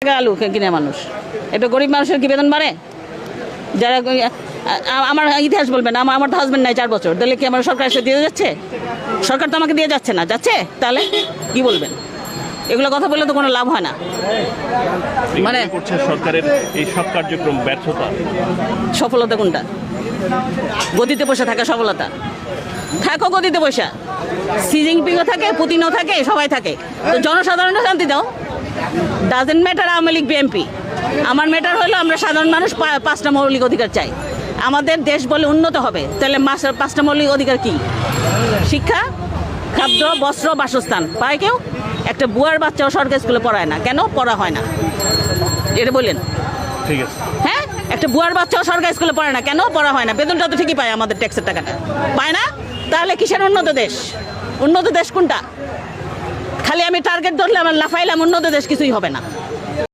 টাকা আলু কিনে মানুষ, এটা গরিব মানুষের কি বেতন বাড়ে? যারা আমার ইতিহাস বলবেন, আমার তো হাজব্যান্ড নাই 4 বছর, তাহলে কি আমার সরকার এসে দিয়ে যাচ্ছে? সরকার তো আমাকে দিয়ে যাচ্ছে না, যাচ্ছে? তাহলে কি বলবেন? এগুলো কথা বললে তো কোনো লাভ হয় না। মানে করছে সরকারের এই সব কার্যক্রম ব্যর্থতা। সফলতা কোনটা? গদিতে বসে থাকা সফলতা? থাকো গদিতে বসা, সি জিনপিংও থাকে, পুতিনও থাকে, সবাই থাকে, তো জনসাধারণের শান্তি দাও। Doesn't matter Awami League BNP, আমার ম্যাটার হলো আমরা সাধারণ মানুষ 5টা মৌলিক অধিকার চাই। আমাদের দেশ বলে উন্নত হবে, তাহলে 5টা মৌলিক অধিকার কি? শিক্ষা, খাদ্য, বস্ত্র, বাসস্থান পায় কেউ? একটা বুয়ার বাচ্চাও সরকারি স্কুলে পড়ায় না, কেন পড়া হয় না? এটা বললেন। ঠিক আছে, হ্যাঁ, একটা বুয়ার বাচ্চাও সরকারি স্কুলে পড়ে না, কেন পড়া হয় না? বেতনটা তো ঠিকই পায়, আমাদের ট্যাক্সের টাকাটা পায় না। তাহলে কিসের উন্নত দেশ? উন্নত দেশ কোনটা? খালি আমি টার্গেট ধরলে আমার লাফাইলাম, উন্নত দেশ কিছুই হবে না।